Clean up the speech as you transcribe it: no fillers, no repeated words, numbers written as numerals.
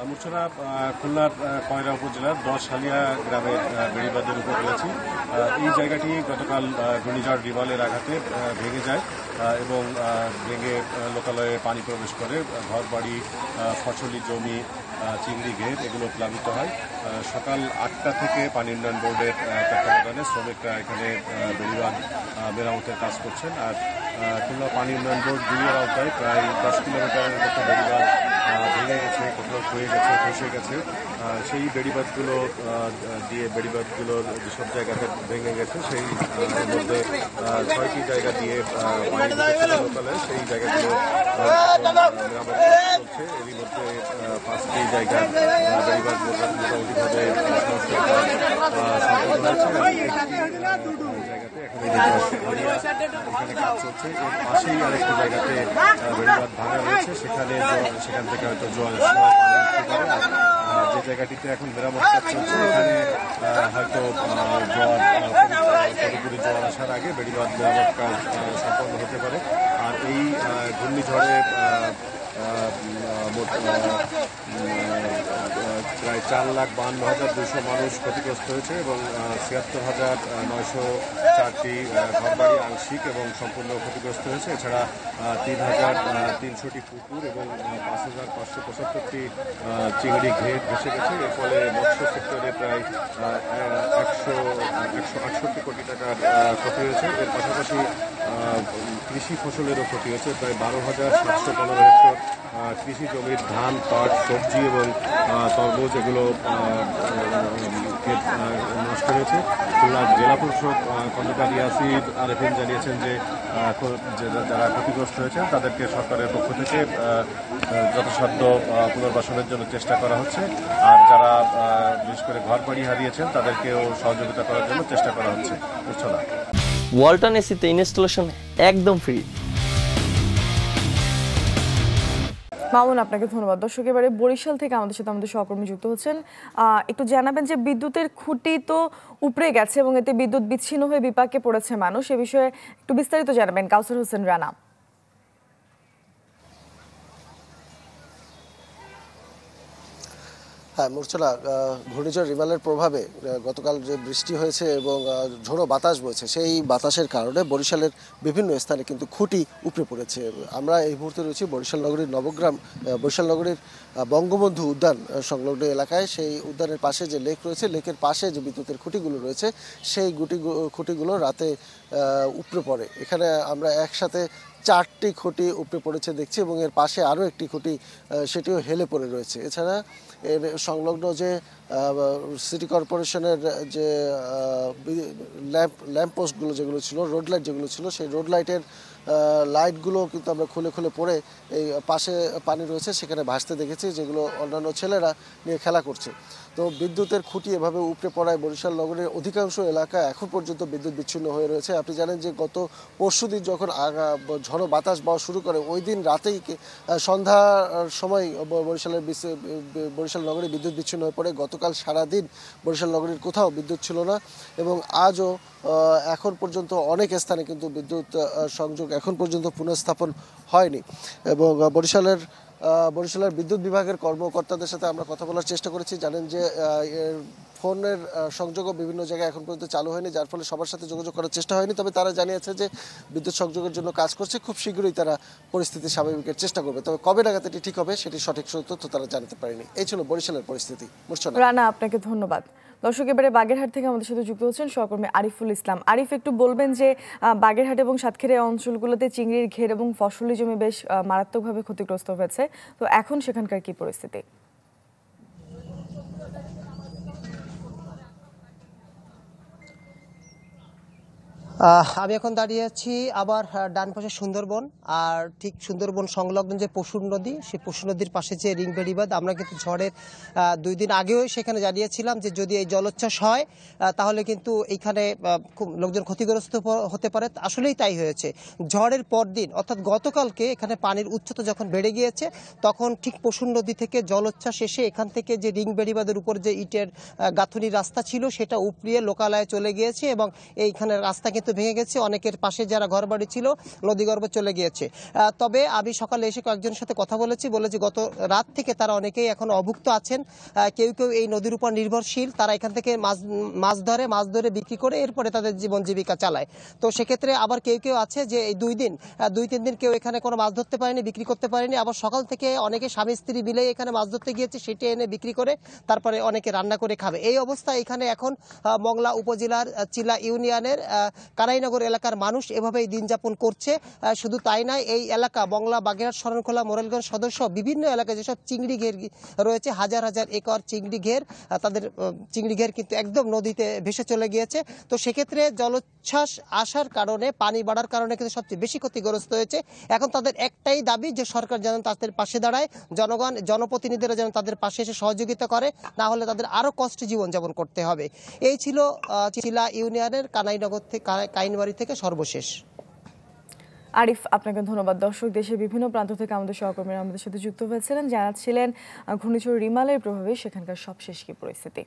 মূর্ছনা খুলনার কয়রা উপজেলার 10 হালিয়া গ্রামের বেড়িবাঁধের উপর রয়েছি। এই জায়গাটি গতকাল ঘূর্ণিঝড় রিভালের আঘাতে ভেঙে যায় এবং ভেঙে লোকালয়ে পানি প্রবেশ করে। ঘরবাড়ি, ফসলি জমি, চিংড়ি ঘের এগুলো প্লাবিত হয়। সকাল 8টা থেকে পানি উন্নয়ন বোর্ডের তত্ত্বাবধানে শ্রমিকরা এখানে বেড়িবাঁধ মেরামতের কাজ করছেন। আর খুলনা পানি উন্নয়ন বোর্ড দুইয়ের আওতায় প্রায় 10 কিলোমিটারের মতো বেড়িবাঁধ ভেঙে গেছে, কোথাও ক্ষয়ে গেছে, ফসে গেছে। সেই বেড়িবাঁধগুলো দিয়ে বেড়িবাঁধগুলোর যেসব জায়গাতে ভেঙে গেছে সেই মধ্যে 6টি জায়গা দিয়ে পানি লোকালয়ে সেই জায়গাগুলো মেরামত চলছে। এরই মধ্যে 5টি জায়গার বেড়িবাঁধ মোটামুটিভাবে সম্পন্ন হয়েছে। জায়গাতে এখানে কাজ চলছে। এর পাশেই আরেকটি জায়গাতে বেড়িবাঁধ ভাঙা রয়েছে, সেখান থেকে হয়তো জোয়ারের সময় পানি উঠতে পারে। আর যে জায়গাটিতে এখন মেরামত কাজ চলছে এখানে হয়তো পুরোপুরি জোয়ার আসার আগে বেড়িবাঁধ মেরামত কাজ সম্পন্ন হতে পারে। আর এই ঘূর্ণিঝড়ে প্রায় 4,52,200 মানুষ ক্ষতিগ্রস্ত হয়েছে এবং 76,904টি ঘরবাড়ি আংশিক এবং সম্পূর্ণ ক্ষতিগ্রস্ত হয়েছে। এছাড়া 3,300টি পুকুর এবং 5,575টি চিংড়ি ঘের ভেসে গেছে। এর ফলে মৎস্য সেক্টরে প্রায় 168 কোটি টাকার ক্ষতি হয়েছে। এর পাশাপাশি কৃষি ফসলেরও ক্ষতি হয়েছে। প্রায় 12,715 হেক্টর কৃষি জমির ধান, পাট, সবজি এবং তরমুজ এগুলো নষ্ট হয়েছে। খুলনা জেলা প্রশাসক খন্দকার ইয়াসির আরেফিন জানিয়েছেন যে যারা ক্ষতিগ্রস্ত হয়েছেন তাদেরকে সরকারের পক্ষ থেকে যথাসাধ্য পুনর্বাসনের জন্য চেষ্টা করা হচ্ছে। আর যারা বিশেষ করে ঘরবাড়ি হারিয়েছেন তাদেরকেও সহযোগিতা করার জন্য চেষ্টা করা হচ্ছে। বুঝছনা ওয়ালটন এসিতে ইনস্টলেশন একদম ফ্রি। মামুন, আপনাকে ধন্যবাদ। দর্শক, এবারে বরিশাল থেকে আমাদের সহকর্মী যুক্ত হচ্ছেন। একটু জানাবেন যে বিদ্যুতের খুঁটি তো উপড়ে গেছে এবং এতে বিদ্যুৎ বিচ্ছিন্ন হয়ে বিপাকে পড়েছে মানুষ, এ বিষয়ে একটু বিস্তারিত জানাবেন কাউসার হোসেন রানা। হ্যাঁ মূর্ছনা, ঘূর্ণিঝড় রিভালের প্রভাবে গতকাল যে বৃষ্টি হয়েছে এবং ঝোড়ো বাতাস বইছে, সেই বাতাসের কারণে বরিশালের বিভিন্ন স্থানে কিন্তু খুঁটি উপড়ে পড়েছে। আমরা এই মুহূর্তে রয়েছি বরিশাল নগরীর নবগ্রাম, বরিশাল নগরীর বঙ্গবন্ধু উদ্যান সংলগ্ন এলাকায়। সেই উদ্যানের পাশে যে লেক রয়েছে, লেকের পাশে যে বিদ্যুতের খুঁটিগুলো রয়েছে, সেই খুঁটিগুলো রাতে উপড়ে পড়ে। এখানে আমরা একসাথে 4টি খুঁটি উপড়ে পড়েছে দেখছি এবং এর পাশে আরও একটি খুঁটি সেটিও হেলে পড়ে রয়েছে। এছাড়া এর সংলগ্ন যে সিটি কর্পোরেশনের যে ল্যাম্পপোস্টগুলো যেগুলো ছিল, রোড লাইট যেগুলো ছিল, সেই রোড লাইটের লাইটগুলো কিন্তু আমরা খুলে পড়ে এই পাশে পানি রয়েছে সেখানে ভাসতে দেখেছি, যেগুলো অন্যান্য ছেলেরা নিয়ে খেলা করছে। তো বিদ্যুতের খুঁটি এভাবে উপড়ে পড়ায় বরিশাল নগরের অধিকাংশ এলাকা এখন পর্যন্ত বিদ্যুৎ বিচ্ছিন্ন হয়ে রয়েছে। আপনি জানেন যে গত পরশুদিন যখন ঝড়ো বাতাস বওয়া শুরু করে, ওই দিন রাতেই সন্ধ্যার সময় বরিশাল নগরে বিদ্যুৎ বিচ্ছিন্ন হয়ে পড়ে। গতকাল সারাদিন বরিশাল নগরীর কোথাও বিদ্যুৎ ছিল না এবং আজও এখন পর্যন্ত অনেক স্থানে কিন্তু বিদ্যুৎ সংযোগ এখন পর্যন্ত পুনঃস্থাপন হয়নি। এবং বরিশালের বিদ্যুৎ বিভাগের কর্মকর্তাদের সাথে আমরা কথা বলার চেষ্টা করেছি। জানেন যে ফোনের সংযোগও বিভিন্ন জায়গায় এখন পর্যন্ত চালু হয়নি, যার ফলে সবার সাথে যোগাযোগ করার চেষ্টা হয়নি। তবে তারা জানিয়েছে যে বিদ্যুৎ সংযোগের জন্য কাজ করছে, খুব শীঘ্রই তারা পরিস্থিতি স্বাভাবিকের চেষ্টা করবে। তবে কবে নাগাদ এটি ঠিক হবে সেটি সঠিক তথ্য তারা জানাতে পারেনি। এই ছিল বরিশালের পরিস্থিতি। রানা, আপনাকে ধন্যবাদ। দর্শক, এবারে বাগেরহাট থেকে আমাদের সাথে যুক্ত হচ্ছেন সহকর্মী আরিফুল ইসলাম। আরিফ, একটু বলবেন যে বাগেরহাট এবং সাতক্ষীরা অঞ্চলগুলোতে চিংড়ির ঘের এবং ফসলি জমি বেশ মারাত্মকভাবে ক্ষতিগ্রস্ত হয়েছে, তো এখন সেখানকার কি পরিস্থিতি? আমি এখন দাঁড়িয়ে আছি আবার ডান পাশে সুন্দরবন, আর ঠিক সুন্দরবন সংলগ্ন যে পশুর নদী, সেই পশুর নদীর পাশে যে রিং বেড়িবাঁধ। আমরা কিন্তু ঝড়ের 2 দিন আগেও সেখানে জানিয়েছিলাম যে যদি এই জলোচ্ছ্বাস হয় তাহলে কিন্তু এইখানে খুব লোকজন ক্ষতিগ্রস্ত হতে পারে। আসলেই তাই হয়েছে। ঝড়ের পরদিন অর্থাৎ গতকালকে এখানে পানির উচ্চতা যখন বেড়ে গিয়েছে, তখন ঠিক পশুর নদী থেকে জলোচ্ছ্বাস এসে এখান থেকে যে রিং বেড়িবাঁধের উপর যে ইটের গাঁথুনির রাস্তা ছিল সেটা উপড়িয়ে লোকালয়ে চলে গিয়েছে এবং এইখানে রাস্তা কিন্তু কিন্তু ভেঙে গেছে, অনেকের পাশে যারা ঘরবাড়ি ছিল নদীগর্ভে চলে গিয়েছে। তবে আমি সকালে এসে কয়েকজনের সাথে কথা বলেছি গত রাত থেকে তারা অনেকেই এখন অভুক্ত আছেন। কেউ কেউ এই নদীর উপর নির্ভরশীল, তারা এখান থেকে মাছ ধরে বিক্রি করে এরপরে তাদের জীবন জীবিকা চালায়। তো সেক্ষেত্রে আবার কেউ কেউ আছে যে এই 2-3 দিন কেউ এখানে কোনো মাছ ধরতে পারেনি, বিক্রি করতে পারেনি। আবার সকাল থেকে অনেকে স্বামী স্ত্রী মিলে এখানে মাছ ধরতে গিয়েছে, সেটা এনে বিক্রি করে তারপরে অনেকে রান্না করে খাবে। এই অবস্থা এখানে এখন মংলা উপজেলার চিলা ইউনিয়নের কানাইনগর এলাকার মানুষ এভাবেই দিন যাপন করছে। শুধু তাই নয়, এই এলাকা মংলা, বাগেরহাট, শরণখোলা, মোরেলগঞ্জ সদস্য বিভিন্ন এলাকায় যেসব চিংড়ি ঘের রয়েছে, হাজার হাজার একর চিংড়ি ঘের, তাদের চিংড়ি ঘের কিন্তু একদম নদীতে ভেসে চলে গিয়েছে। তো সেক্ষেত্রে জলোচ্ছ্বাস আসার কারণে, পানি বাড়ার কারণে কিন্তু সবচেয়ে বেশি ক্ষতিগ্রস্ত হয়েছে। এখন তাদের একটাই দাবি যে সরকার যেন তাদের পাশে দাঁড়ায়, জনপ্রতিনিধিরা যেন তাদের পাশে এসে সহযোগিতা করে, না হলে তাদের আরো কষ্টে জীবনযাপন করতে হবে। এই ছিল চিলা ইউনিয়নের কাইনবাড়ি থেকে সর্বশেষ। আরিফ, আপনাকে ধন্যবাদ। দর্শক, দেশের বিভিন্ন প্রান্ত থেকে আমাদের সহকর্মীরা আমাদের সাথে যুক্ত হয়েছিলেন, জানাচ্ছিলেন ঘূর্ণিঝড় রিমালের প্রভাবে সেখানকার সবশেষ কি পরিস্থিতি।